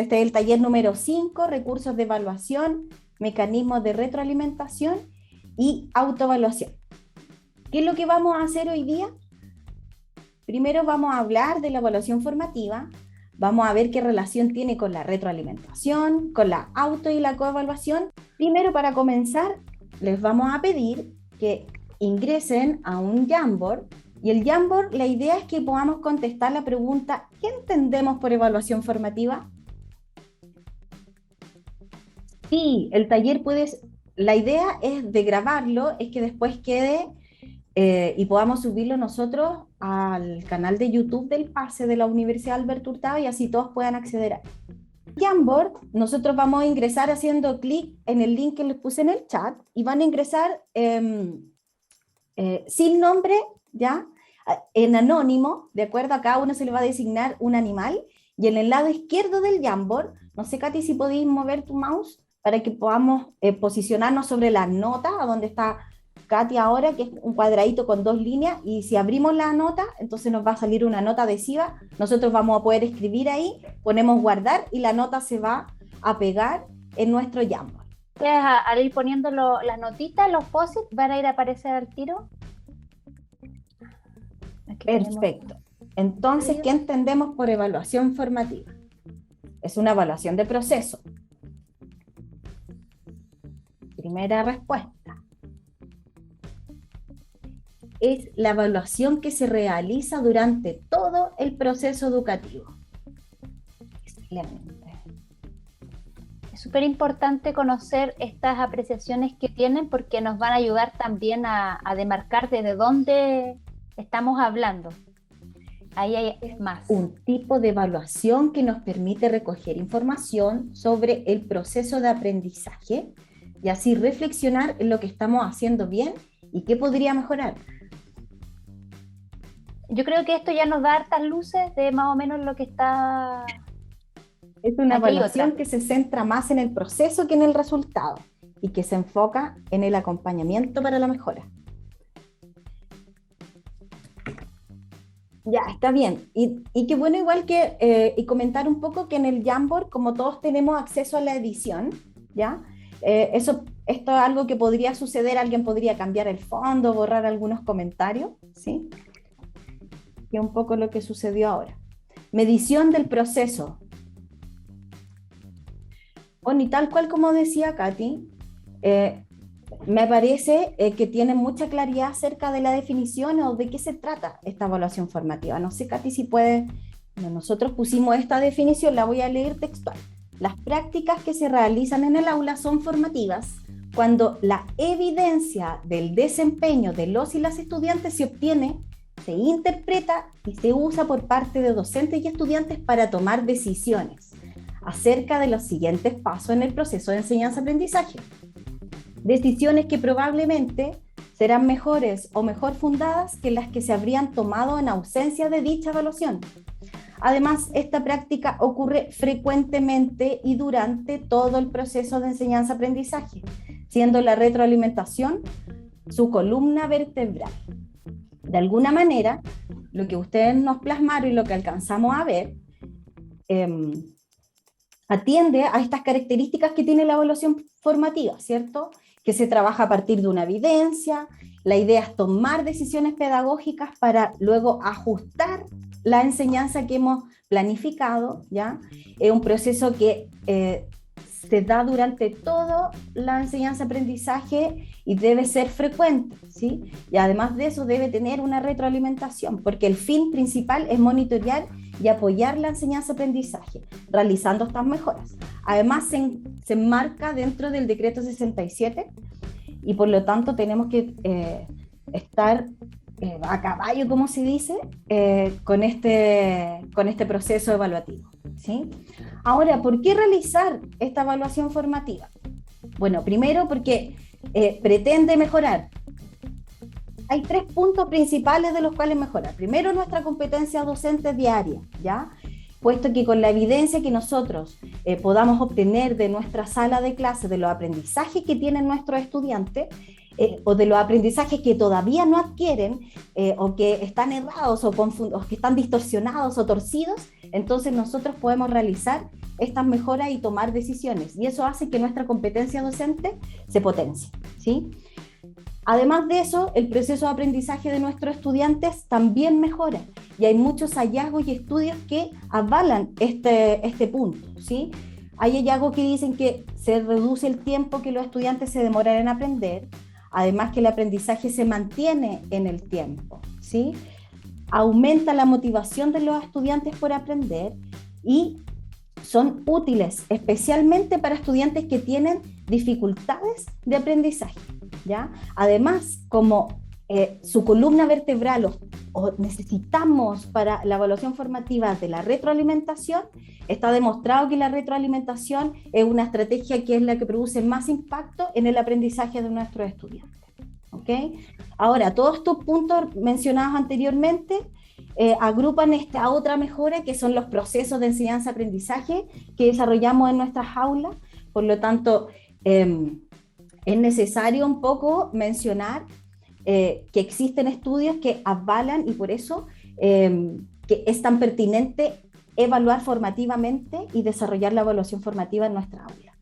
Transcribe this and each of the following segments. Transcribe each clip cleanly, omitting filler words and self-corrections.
Este es el taller número 5, recursos de evaluación, mecanismos de retroalimentación y autoevaluación. ¿Qué es lo que vamos a hacer hoy día? Primero vamos a hablar de la evaluación formativa, vamos a ver qué relación tiene con la retroalimentación, con la auto y la coevaluación. Primero, para comenzar, les vamos a pedir que ingresen a un Jamboard, y el Jamboard, la idea es que podamos contestar la pregunta: ¿qué entendemos por evaluación formativa? Sí, el taller la idea es de grabarlo, es que después quede y podamos subirlo nosotros al canal de YouTube del PASE de la Universidad Alberto Hurtado y así todos puedan acceder a Jamboard. Nosotros vamos a ingresar haciendo clic en el link que les puse en el chat y van a ingresar sin nombre, ¿ya? En anónimo, de acuerdo, a cada uno se le va a designar un animal, y en el lado izquierdo del Jamboard, no sé, Katy, si podéis mover tu mouse para que podamos posicionarnos sobre la nota, a donde está Katy ahora, que es un cuadradito con 2 líneas, y si abrimos la nota, entonces nos va a salir una nota adhesiva, nosotros vamos a poder escribir ahí, ponemos guardar y la nota se va a pegar en nuestro Jamboard. Al ir poniendo las notitas, los post-it, van a ir a aparecer al tiro. Aquí Perfecto. Entonces, ¿qué entendemos por evaluación formativa? Es una evaluación de proceso. Primera respuesta. Es la evaluación que se realiza durante todo el proceso educativo. Excelente. Es súper importante conocer estas apreciaciones que tienen, porque nos van a ayudar también a demarcar desde dónde estamos hablando. Ahí hay más. Un tipo de evaluación que nos permite recoger información sobre el proceso de aprendizaje y así reflexionar en lo que estamos haciendo bien y qué podría mejorar. Yo creo que esto ya nos da hartas luces de más o menos lo que está... Es una evaluación que se centra más en el proceso que en el resultado y que se enfoca en el acompañamiento para la mejora. Ya, está bien. Y qué bueno igual que, y comentar un poco que en el Jamboard, como todos tenemos acceso a la edición, ¿ya? Esto es algo que podría suceder, alguien podría cambiar el fondo, borrar algunos comentarios, ¿sí? Que es un poco lo que sucedió ahora. Medición del proceso. Bueno, y tal cual como decía Katy, me parece que tiene mucha claridad acerca de la definición o de qué se trata esta evaluación formativa. No sé, Katy, si puede... Bueno, nosotros pusimos esta definición, la voy a leer textual. Las prácticas que se realizan en el aula son formativas cuando la evidencia del desempeño de los y las estudiantes se obtiene, se interpreta y se usa por parte de docentes y estudiantes para tomar decisiones acerca de los siguientes pasos en el proceso de enseñanza-aprendizaje. Decisiones que probablemente serán mejores o mejor fundadas que las que se habrían tomado en ausencia de dicha evaluación. Además, esta práctica ocurre frecuentemente y durante todo el proceso de enseñanza-aprendizaje, siendo la retroalimentación su columna vertebral. De alguna manera, lo que ustedes nos plasmaron y lo que alcanzamos a ver atiende a estas características que tiene la evaluación formativa, ¿cierto? Que se trabaja a partir de una evidencia, la idea es tomar decisiones pedagógicas para luego ajustar la enseñanza que hemos planificado, ¿ya? Es un proceso que se da durante toda la enseñanza-aprendizaje y debe ser frecuente, ¿sí? Y además de eso debe tener una retroalimentación, porque el fin principal es monitorear y apoyar la enseñanza-aprendizaje, realizando estas mejoras. Además, se enmarca dentro del decreto 67 y por lo tanto tenemos que estar a caballo, como se dice, con este proceso evaluativo, ¿sí? Ahora, ¿por qué realizar esta evaluación formativa? Bueno, primero porque pretende mejorar. Hay 3 puntos principales de los cuales mejorar. Primero, nuestra competencia docente diaria, ¿ya? Puesto que con la evidencia que nosotros podamos obtener de nuestra sala de clase, de los aprendizajes que tienen nuestros estudiantes, o de los aprendizajes que todavía no adquieren, o que están errados, o que están distorsionados o torcidos, entonces nosotros podemos realizar estas mejoras y tomar decisiones. Y eso hace que nuestra competencia docente se potencie, ¿sí? Además de eso, el proceso de aprendizaje de nuestros estudiantes también mejora. Y hay muchos hallazgos y estudios que avalan este punto, ¿sí? Hay hallazgos que dicen que se reduce el tiempo que los estudiantes se demoran en aprender, además que el aprendizaje se mantiene en el tiempo, ¿sí? Aumenta la motivación de los estudiantes por aprender y son útiles especialmente para estudiantes que tienen dificultades de aprendizaje, ¿ya? Además, como su columna vertebral o necesitamos para la evaluación formativa de la retroalimentación, está demostrado que la retroalimentación es una estrategia que es la que produce más impacto en el aprendizaje de nuestros estudiantes, ¿ok? Ahora, todos estos puntos mencionados anteriormente agrupan esta otra mejora que son los procesos de enseñanza-aprendizaje que desarrollamos en nuestras aulas. Por lo tanto, es necesario un poco mencionar que existen estudios que avalan y por eso que es tan pertinente evaluar formativamente y desarrollar la evaluación formativa en nuestra aula.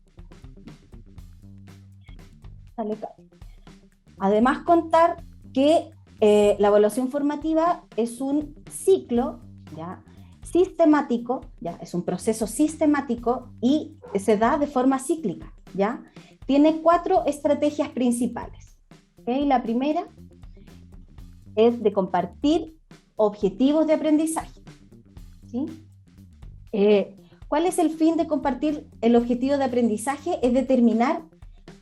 Además, contar que la evaluación formativa es un ciclo, ¿ya?, sistemático, ¿ya?, es un proceso sistemático y se da de forma cíclica, ¿ya? Tiene 4 estrategias principales, ¿okay? La primera es de compartir objetivos de aprendizaje, ¿sí? ¿Cuál es el fin de compartir el objetivo de aprendizaje? Es determinar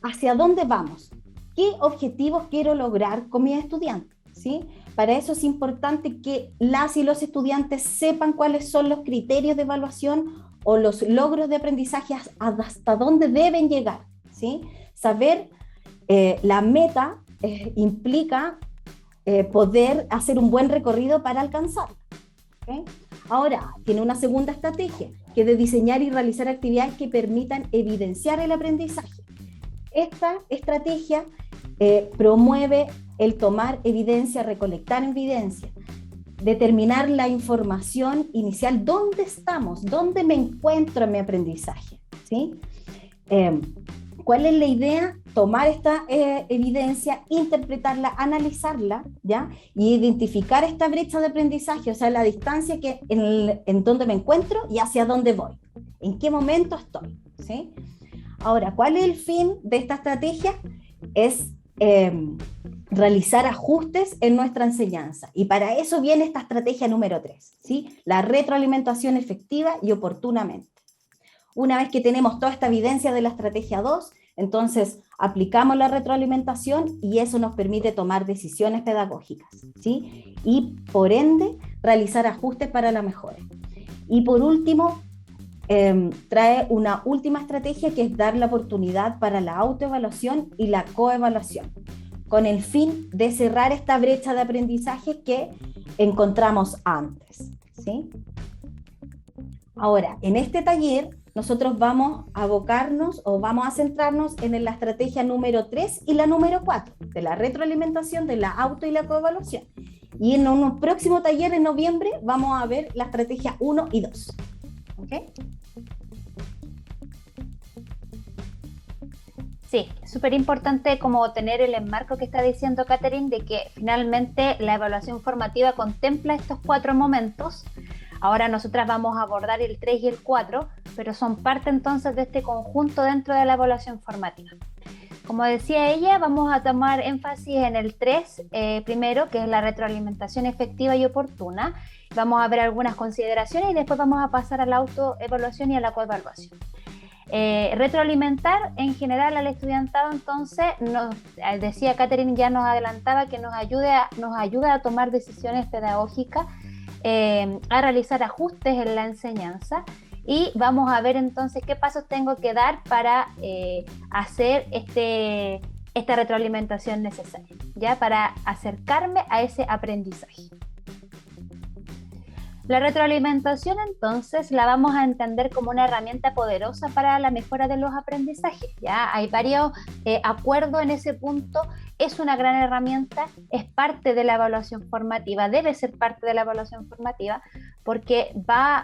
hacia dónde vamos, qué objetivos quiero lograr con mis estudiantes, ¿sí? Para eso es importante que las y los estudiantes sepan cuáles son los criterios de evaluación o los logros de aprendizaje hasta dónde deben llegar, ¿sí? Saber la meta implica poder hacer un buen recorrido para alcanzarla, ¿okay? Ahora, tiene una segunda estrategia, que es de diseñar y realizar actividades que permitan evidenciar el aprendizaje. Esta estrategia promueve el tomar evidencia, recolectar evidencia, determinar la información inicial, dónde estamos, dónde me encuentro en mi aprendizaje, ¿sí? ¿Cuál es la idea? Tomar esta evidencia, interpretarla, analizarla, ¿ya? Y identificar esta brecha de aprendizaje, o sea, la distancia que en donde me encuentro y hacia dónde voy, en qué momento estoy, ¿sí? Ahora, ¿cuál es el fin de esta estrategia? Es realizar ajustes en nuestra enseñanza. Y para eso viene esta estrategia número 3, ¿sí? La retroalimentación efectiva y oportunamente. Una vez que tenemos toda esta evidencia de la estrategia 2, entonces aplicamos la retroalimentación y eso nos permite tomar decisiones pedagógicas, ¿sí? Y por ende, realizar ajustes para la mejora. Y por último, trae una última estrategia que es dar la oportunidad para la autoevaluación y la coevaluación, con el fin de cerrar esta brecha de aprendizaje que encontramos antes, ¿sí? Ahora, en este taller nosotros vamos a abocarnos o vamos a centrarnos en la estrategia número 3 y la número 4, de la retroalimentación, de la auto y la coevaluación. Y en un próximo taller en noviembre vamos a ver la estrategia 1 y 2. ¿Ok? Sí, súper importante como tener el enmarco que está diciendo Catherine de que finalmente la evaluación formativa contempla estos 4 momentos. Ahora nosotras vamos a abordar el 3 y el 4, pero son parte entonces de este conjunto dentro de la evaluación formativa. Como decía ella, vamos a tomar énfasis en el 3 primero, que es la retroalimentación efectiva y oportuna. Vamos a ver algunas consideraciones y después vamos a pasar a la autoevaluación y a la coevaluación. Retroalimentar en general al estudiantado, entonces, decía Catherine, ya nos adelantaba que nos ayuda a tomar decisiones pedagógicas, a realizar ajustes en la enseñanza y vamos a ver entonces qué pasos tengo que dar para hacer esta retroalimentación necesaria, ¿ya? Para acercarme a ese aprendizaje. La retroalimentación entonces la vamos a entender como una herramienta poderosa para la mejora de los aprendizajes, ¿ya? Hay varios acuerdos en ese punto, es una gran herramienta, es parte de la evaluación formativa, debe ser parte de la evaluación formativa, porque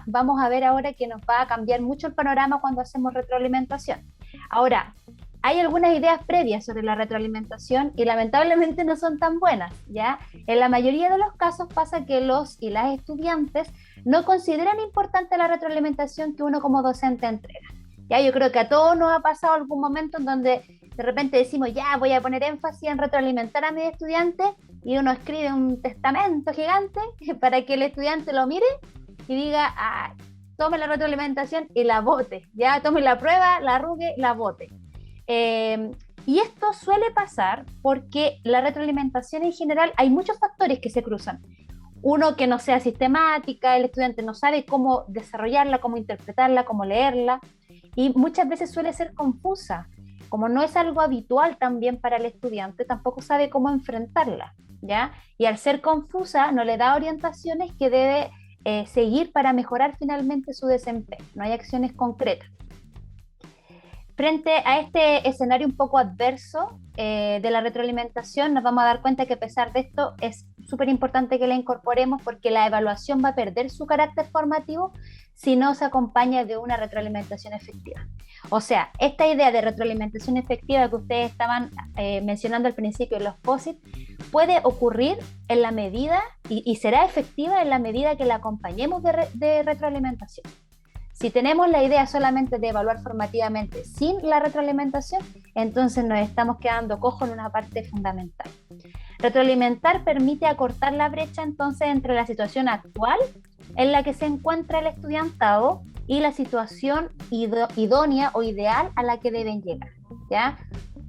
vamos a ver ahora que nos va a cambiar mucho el panorama cuando hacemos retroalimentación. Ahora, hay algunas ideas previas sobre la retroalimentación y lamentablemente no son tan buenas, ¿ya? En la mayoría de los casos pasa que los y las estudiantes no consideran importante la retroalimentación que uno como docente entrega. Ya, yo creo que a todos nos ha pasado algún momento en donde de repente decimos, ya voy a poner énfasis en retroalimentar a mis estudiantes, y uno escribe un testamento gigante para que el estudiante lo mire y diga, tome la retroalimentación y la vote, ya tome la prueba, la arrugue, la vote. Y esto suele pasar porque la retroalimentación en general, hay muchos factores que se cruzan. Uno, que no sea sistemática, el estudiante no sabe cómo desarrollarla, cómo interpretarla, cómo leerla, y muchas veces suele ser confusa. Como no es algo habitual también para el estudiante, tampoco sabe cómo enfrentarla, ¿ya? Y al ser confusa, no le da orientaciones que debe seguir para mejorar finalmente su desempeño. No hay acciones concretas. Frente a este escenario un poco adverso de la retroalimentación, nos vamos a dar cuenta que a pesar de esto es súper importante que la incorporemos, porque la evaluación va a perder su carácter formativo si no se acompaña de una retroalimentación efectiva. O sea, esta idea de retroalimentación efectiva que ustedes estaban mencionando al principio en los POSIT puede ocurrir en la medida, y será efectiva en la medida que la acompañemos de retroalimentación. Si tenemos la idea solamente de evaluar formativamente sin la retroalimentación, entonces nos estamos quedando cojos en una parte fundamental. Retroalimentar permite acortar la brecha entonces entre la situación actual en la que se encuentra el estudiantado y la situación idónea o ideal a la que deben llegar, ¿ya?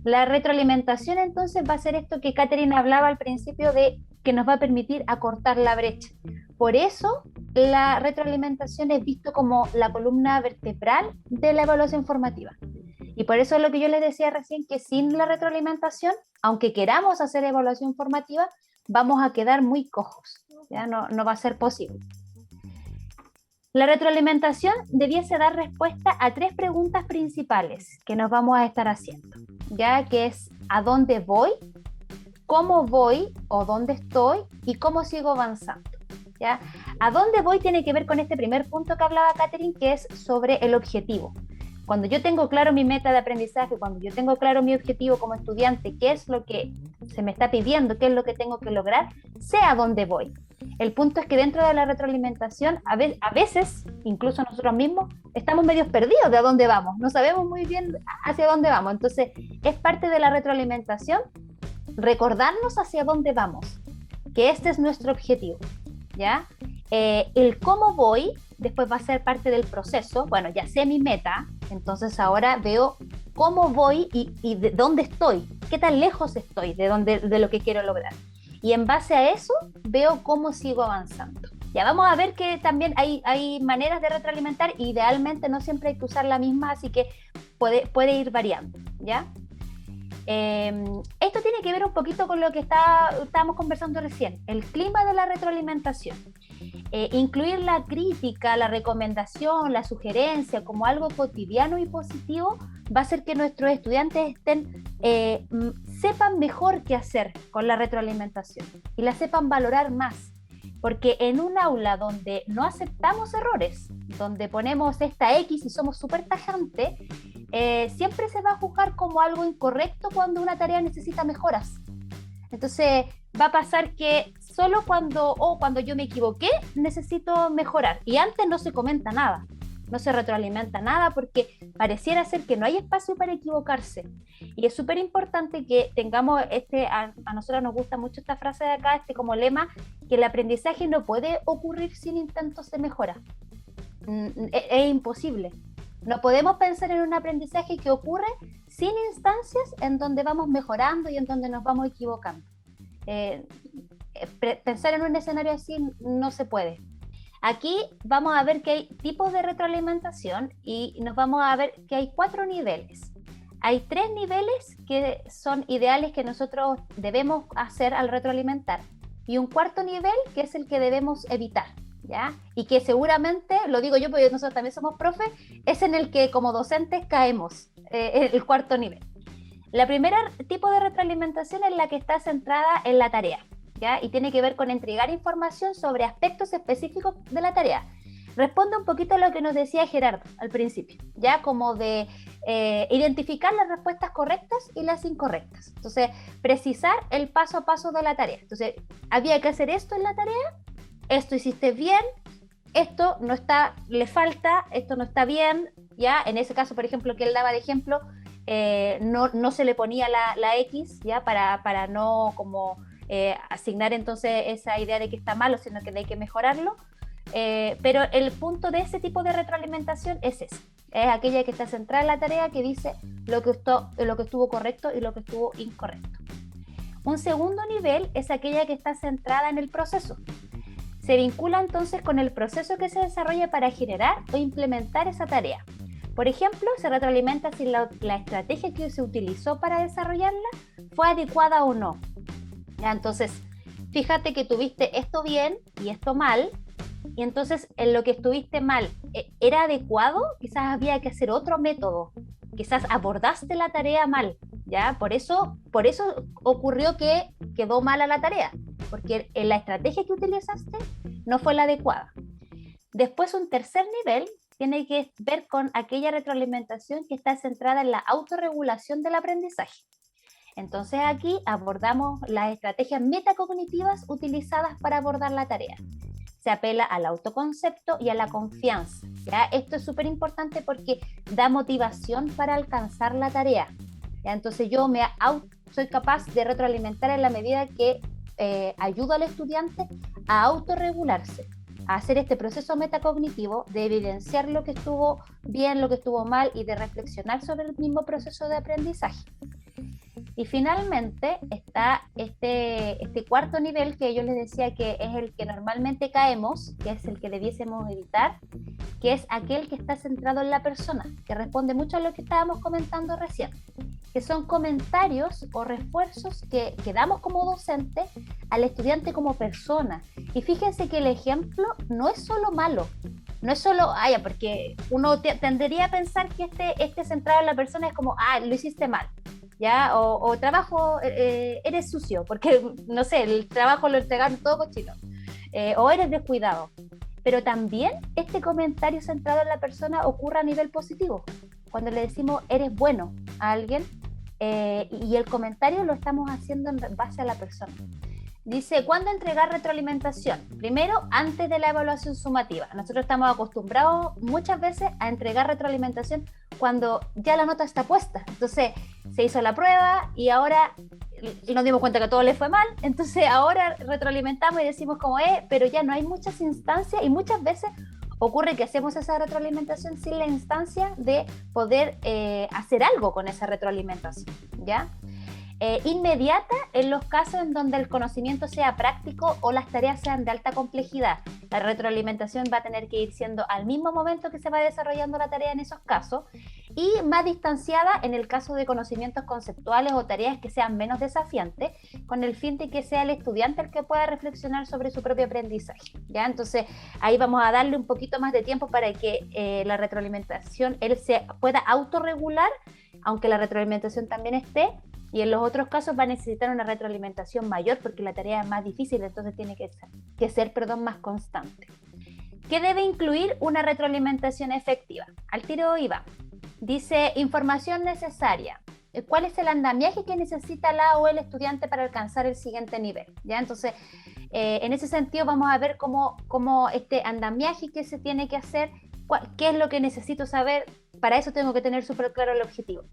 La retroalimentación entonces va a ser esto que Catherine hablaba al principio, de que nos va a permitir acortar la brecha. Por eso la retroalimentación es visto como la columna vertebral de la evaluación formativa. Y por eso es lo que yo les decía recién, que sin la retroalimentación, aunque queramos hacer evaluación formativa, vamos a quedar muy cojos, ¿ya? No va a ser posible. La retroalimentación debiese dar respuesta a 3 preguntas principales que nos vamos a estar haciendo, ya que es ¿a dónde voy?, ¿cómo voy o dónde estoy? Y ¿cómo sigo avanzando? ¿Ya? ¿A dónde voy? Tiene que ver con este primer punto que hablaba Catherine, que es sobre el objetivo. Cuando yo tengo claro mi meta de aprendizaje, cuando yo tengo claro mi objetivo como estudiante, qué es lo que se me está pidiendo, qué es lo que tengo que lograr, sé a dónde voy. El punto es que dentro de la retroalimentación, a veces, incluso nosotros mismos, estamos medio perdidos de a dónde vamos, no sabemos muy bien hacia dónde vamos. Entonces, es parte de la retroalimentación recordarnos hacia dónde vamos, que este es nuestro objetivo, ¿ya? El cómo voy después va a ser parte del proceso. Bueno, ya sé mi meta, entonces ahora veo cómo voy y de dónde estoy, qué tan lejos estoy de lo que quiero lograr. Y en base a eso veo cómo sigo avanzando. Ya vamos a ver que también hay maneras de retroalimentar, idealmente no siempre hay que usar la misma, así que puede ir variando, ¿ya? Esto tiene que ver un poquito con lo que estábamos conversando recién, el clima de la retroalimentación. Incluir la crítica, la recomendación, la sugerencia como algo cotidiano y positivo va a hacer que nuestros estudiantes sepan mejor qué hacer con la retroalimentación y la sepan valorar más. Porque en un aula donde no aceptamos errores, donde ponemos esta X y somos súper tajantes, siempre se va a juzgar como algo incorrecto cuando una tarea necesita mejoras. Entonces va a pasar que solo cuando yo me equivoqué necesito mejorar, y antes no se comenta nada, no se retroalimenta nada, porque pareciera ser que no hay espacio para equivocarse. Y es súper importante que tengamos a nosotros nos gusta mucho esta frase de acá, como lema, que el aprendizaje no puede ocurrir sin intentos de mejora. Es imposible. No podemos pensar en un aprendizaje que ocurre sin instancias en donde vamos mejorando y en donde nos vamos equivocando. Pensar en un escenario así no se puede. Aquí vamos a ver que hay tipos de retroalimentación y nos vamos a ver que hay 4 niveles. Hay 3 niveles que son ideales que nosotros debemos hacer al retroalimentar, y un 4º nivel que es el que debemos evitar, ¿ya? Y que seguramente, lo digo yo porque nosotros también somos profes, es en el que como docentes caemos, el 4º nivel. La primera tipo de retroalimentación es la que está centrada en la tarea, ¿ya? Y tiene que ver con entregar información sobre aspectos específicos de la tarea. Responde un poquito a lo que nos decía Gerardo al principio, ya como de identificar las respuestas correctas y las incorrectas. Entonces, precisar el paso a paso de la tarea. Entonces, había que hacer esto en la tarea, esto hiciste bien, esto no está, le falta, esto no está bien, ya. En ese caso, por ejemplo, que él daba de ejemplo, no se le ponía la X, ya, para no como asignar entonces esa idea de que está malo, sino que hay que mejorarlo. Pero el punto de ese tipo de retroalimentación es ese. Es aquella que está centrada en la tarea, que dice lo que estuvo correcto y lo que estuvo incorrecto. Un segundo nivel es aquella que está centrada en el proceso. Se vincula entonces con el proceso que se desarrolla para generar o implementar esa tarea. Por ejemplo, se retroalimenta si la estrategia que se utilizó para desarrollarla fue adecuada o no. ¿Ya? Entonces, fíjate que tuviste esto bien y esto mal, y entonces en lo que estuviste mal, ¿era adecuado? Quizás había que hacer otro método, quizás abordaste la tarea mal, ¿ya? Por eso ocurrió que quedó mala la tarea, porque la estrategia que utilizaste no fue la adecuada. Después, un tercer nivel tiene que ver con aquella retroalimentación que está centrada en la autorregulación del aprendizaje. Entonces aquí abordamos las estrategias metacognitivas utilizadas para abordar la tarea. Se apela al autoconcepto y a la confianza, ¿ya? Esto es súper importante porque da motivación para alcanzar la tarea, ¿ya? Entonces yo soy capaz de retroalimentar en la medida que ayudo al estudiante a autorregularse, a hacer este proceso metacognitivo de evidenciar lo que estuvo bien, lo que estuvo mal y de reflexionar sobre el mismo proceso de aprendizaje. Y finalmente está este cuarto nivel que yo les decía que es el que normalmente caemos, que es el que debiésemos evitar, que es aquel que está centrado en la persona, que responde mucho a lo que estábamos comentando recién, que son comentarios o refuerzos que damos como docente al estudiante como persona. Y fíjense que el ejemplo no es solo malo, no es solo, porque uno tendería a pensar que este centrado en la persona es como, lo hiciste mal, ¿ya? O trabajo, eres sucio, porque, no sé, el trabajo lo entregaron todo cochino, o eres descuidado. Pero también este comentario centrado en la persona ocurre a nivel positivo, cuando le decimos eres bueno a alguien, y el comentario lo estamos haciendo en base a la persona. Dice, ¿cuándo entregar retroalimentación? Primero, antes de la evaluación sumativa. Nosotros estamos acostumbrados muchas veces a entregar retroalimentación cuando ya la nota está puesta. Entonces, se hizo la prueba y ahora nos dimos cuenta que todo le fue mal. Entonces, ahora retroalimentamos y decimos como pero ya no hay muchas instancias y muchas veces ocurre que hacemos esa retroalimentación sin la instancia de poder hacer algo con esa retroalimentación, ¿ya? Inmediata en los casos en donde el conocimiento sea práctico o las tareas sean de alta complejidad. La retroalimentación va a tener que ir siendo al mismo momento que se va desarrollando la tarea en esos casos, y más distanciada en el caso de conocimientos conceptuales o tareas que sean menos desafiantes, con el fin de que sea el estudiante el que pueda reflexionar sobre su propio aprendizaje, ¿ya? Entonces ahí vamos a darle un poquito más de tiempo para que la retroalimentación él se pueda autorregular, aunque la retroalimentación también esté. Y en los otros casos va a necesitar una retroalimentación mayor porque la tarea es más difícil, entonces tiene que ser más constante. ¿Qué debe incluir una retroalimentación efectiva? Al tiro iba. Dice, información necesaria. ¿Cuál es el andamiaje que necesita la o el estudiante para alcanzar el siguiente nivel? ¿Ya? Entonces, en ese sentido vamos a ver cómo este andamiaje que se tiene que hacer, qué es lo que necesito saber, para eso tengo que tener súper claro el objetivo.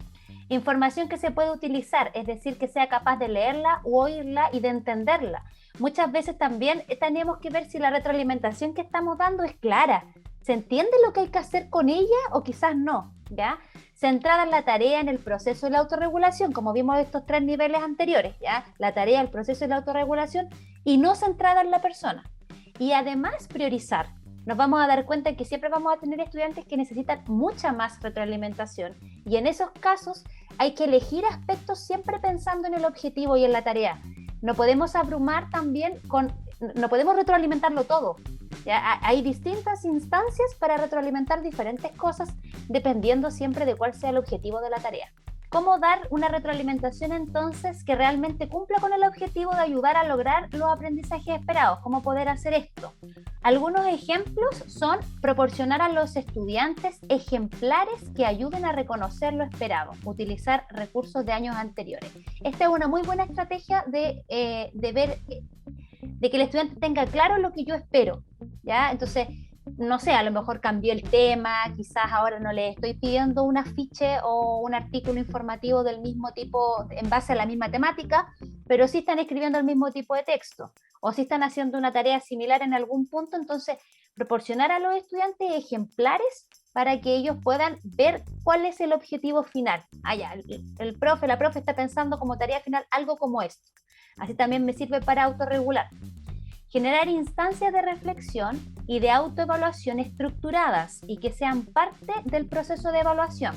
Información que se puede utilizar, es decir, que sea capaz de leerla o oírla y de entenderla. Muchas veces también tenemos que ver si la retroalimentación que estamos dando es clara. ¿Se entiende lo que hay que hacer con ella o quizás no? ¿Ya? Centrada en la tarea, en el proceso de la autorregulación, como vimos estos 3 niveles anteriores, ¿ya? La tarea, el proceso de la autorregulación, y no centrada en la persona. Y además priorizar. Nos vamos a dar cuenta que siempre vamos a tener estudiantes que necesitan mucha más retroalimentación, y en esos casos hay que elegir aspectos siempre pensando en el objetivo y en la tarea. No podemos abrumar también no podemos retroalimentarlo todo, ¿ya? Hay distintas instancias para retroalimentar diferentes cosas dependiendo siempre de cuál sea el objetivo de la tarea. ¿Cómo dar una retroalimentación entonces que realmente cumpla con el objetivo de ayudar a lograr los aprendizajes esperados? ¿Cómo poder hacer esto? Algunos ejemplos son proporcionar a los estudiantes ejemplares que ayuden a reconocer lo esperado, utilizar recursos de años anteriores. Esta es una muy buena estrategia de ver, de que el estudiante tenga claro lo que yo espero, ¿ya? Entonces, no sé, a lo mejor cambió el tema, quizás ahora no le estoy pidiendo un afiche o un artículo informativo del mismo tipo en base a la misma temática, pero sí están escribiendo el mismo tipo de texto, o sí están haciendo una tarea similar en algún punto. Entonces proporcionar a los estudiantes ejemplares para que ellos puedan ver cuál es el objetivo final. Ya, el profe, la profe está pensando como tarea final algo como esto. Así también me sirve para autorregular. Generar instancias de reflexión y de autoevaluación estructuradas y que sean parte del proceso de evaluación.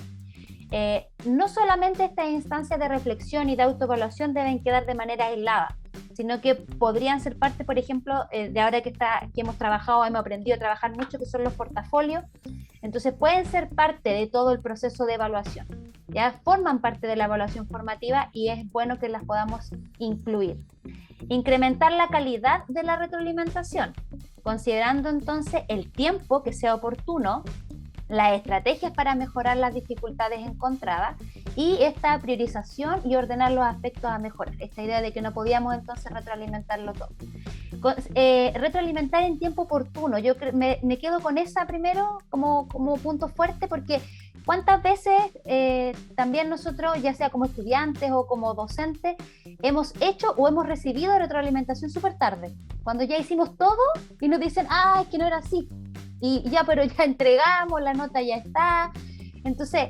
No solamente estas instancias de reflexión y de autoevaluación deben quedar de manera aislada, sino que podrían ser parte, por ejemplo, de ahora que hemos trabajado, hemos aprendido a trabajar mucho, que son los portafolios. Entonces pueden ser parte de todo el proceso de evaluación. Ya forman parte de la evaluación formativa y es bueno que las podamos incluir. Incrementar la calidad de la retroalimentación, considerando entonces el tiempo que sea oportuno, las estrategias para mejorar las dificultades encontradas y esta priorización y ordenar los aspectos a mejorar. Esta idea de que no podíamos entonces retroalimentarlo todo. Retroalimentar en tiempo oportuno. Yo me quedo con esa primero como punto fuerte, porque ¿cuántas veces también nosotros, ya sea como estudiantes o como docentes, hemos hecho o hemos recibido retroalimentación súper tarde? Cuando ya hicimos todo y nos dicen, es que no era así. Y ya, pero ya entregamos, la nota ya está. Entonces,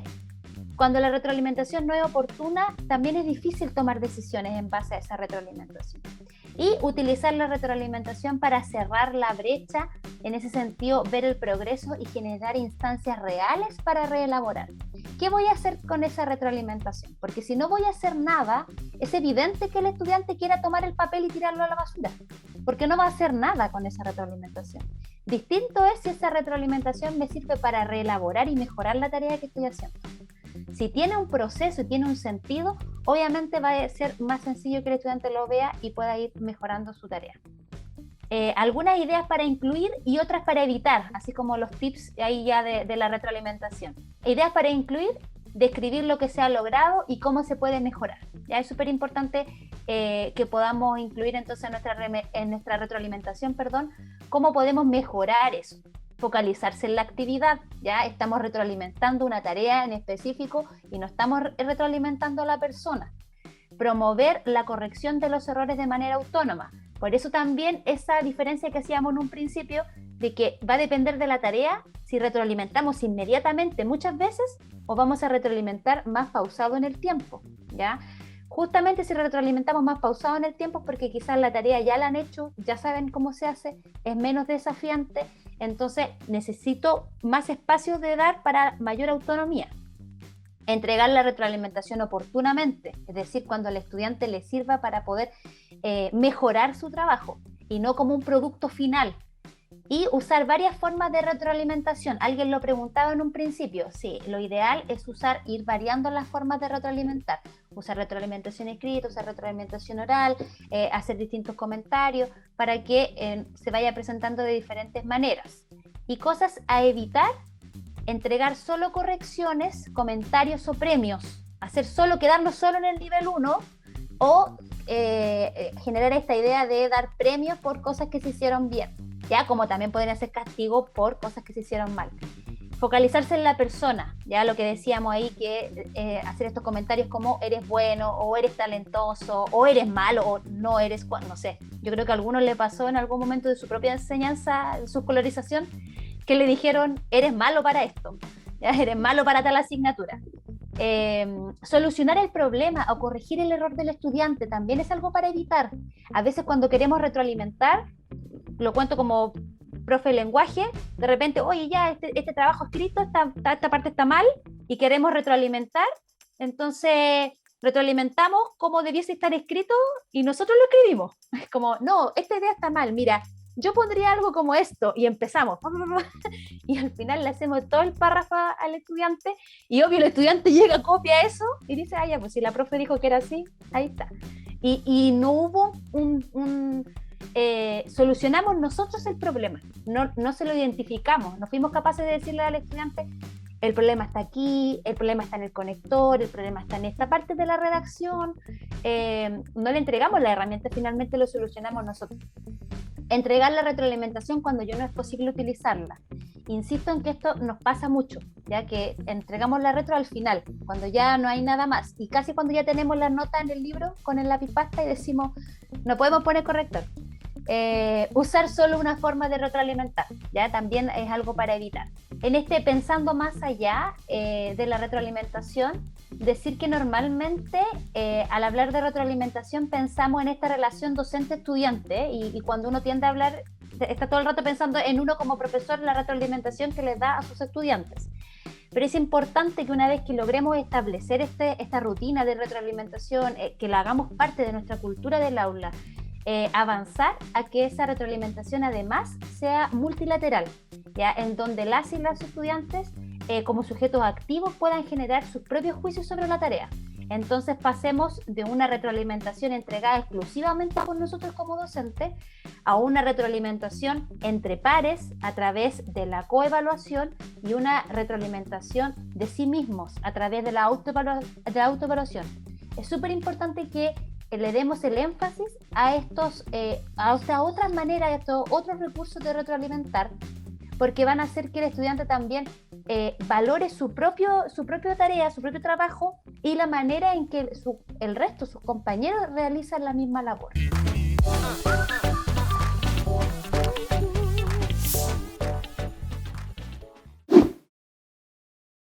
cuando la retroalimentación no es oportuna, también es difícil tomar decisiones en base a esa retroalimentación. Y utilizar la retroalimentación para cerrar la brecha, en ese sentido, ver el progreso y generar instancias reales para reelaborar. ¿Qué voy a hacer con esa retroalimentación? Porque si no voy a hacer nada, es evidente que el estudiante quiera tomar el papel y tirarlo a la basura, porque no va a hacer nada con esa retroalimentación. Distinto es si esa retroalimentación me sirve para reelaborar y mejorar la tarea que estoy haciendo. Si tiene un proceso y tiene un sentido, obviamente va a ser más sencillo que el estudiante lo vea y pueda ir mejorando su tarea. Algunas ideas para incluir y otras para evitar, así como los tips ahí ya de la retroalimentación. Ideas para incluir: describir lo que se ha logrado y cómo se puede mejorar. Ya es súper importante que podamos incluir entonces en nuestra retroalimentación, cómo podemos mejorar eso. Focalizarse en la actividad, ya estamos retroalimentando una tarea en específico y no estamos retroalimentando a la persona. Promover la corrección de los errores de manera autónoma. Por eso también esa diferencia que hacíamos en un principio, de que va a depender de la tarea si retroalimentamos inmediatamente muchas veces o vamos a retroalimentar más pausado en el tiempo, ¿ya? Justamente si retroalimentamos más pausado en el tiempo, porque quizás la tarea ya la han hecho, ya saben cómo se hace, es menos desafiante, entonces necesito más espacio de dar para mayor autonomía. Entregar la retroalimentación oportunamente, es decir, cuando al estudiante le sirva para poder mejorar su trabajo y no como un producto final. Y usar varias formas de retroalimentación. Alguien lo preguntaba en un principio. Sí, lo ideal es ir variando las formas de retroalimentar. Usar retroalimentación escrita, usar retroalimentación oral, hacer distintos comentarios para que se vaya presentando de diferentes maneras. Y cosas a evitar: entregar solo correcciones, comentarios o premios. Quedarnos solo en el nivel 1 o generar esta idea de dar premios por cosas que se hicieron bien, ya como también pueden hacer castigo por cosas que se hicieron mal. Focalizarse en la persona, ya lo que decíamos ahí, que hacer estos comentarios como eres bueno, o eres talentoso, o eres malo, o no eres, no sé. Yo creo que a algunos le pasó en algún momento de su propia enseñanza, su escolarización, que le dijeron eres malo para esto, ¿ya? Eres malo para tal asignatura. Solucionar el problema o corregir el error del estudiante también es algo para evitar. A veces cuando queremos retroalimentar, lo cuento como profe de lenguaje, de repente, oye, ya este trabajo escrito, esta parte está mal y queremos retroalimentar, entonces retroalimentamos como debiese estar escrito y nosotros lo escribimos. Es como, no, esta idea está mal, mira, yo pondría algo como esto, y empezamos, y al final le hacemos todo el párrafo al estudiante, y obvio el estudiante llega, copia eso, y dice, ah, ya, pues si la profe dijo que era así, ahí está. Y no hubo solucionamos nosotros el problema, no se lo identificamos, no fuimos capaces de decirle al estudiante, el problema está aquí, el problema está en el conector, el problema está en esta parte de la redacción, no le entregamos la herramienta, finalmente lo solucionamos nosotros. Entregar la retroalimentación cuando ya no es posible utilizarla. Insisto en que esto nos pasa mucho, ya que entregamos la retro al final, cuando ya no hay nada más, y casi cuando ya tenemos la nota en el libro con el lápiz pasta y decimos, no podemos poner corrector. Usar solo una forma de retroalimentar, ya también es algo para evitar. En pensando más allá de la retroalimentación, decir que normalmente al hablar de retroalimentación pensamos en esta relación docente-estudiante y cuando uno tiende a hablar, está todo el rato pensando en uno como profesor, la retroalimentación que les da a sus estudiantes. Pero es importante que una vez que logremos establecer esta rutina de retroalimentación, que la hagamos parte de nuestra cultura del aula, avanzar a que esa retroalimentación además sea multilateral, ¿ya? En donde las y los estudiantes como sujetos activos puedan generar sus propios juicios sobre la tarea. Entonces pasemos de una retroalimentación entregada exclusivamente por nosotros como docentes a una retroalimentación entre pares a través de la coevaluación y una retroalimentación de sí mismos a través de la autoevaluación. Es súper importante que le demos el énfasis a esta otra manera, a estos otros recursos de retroalimentar, porque van a hacer que el estudiante también valore su propia tarea, su propio trabajo y la manera en que el resto, sus compañeros, realizan la misma labor.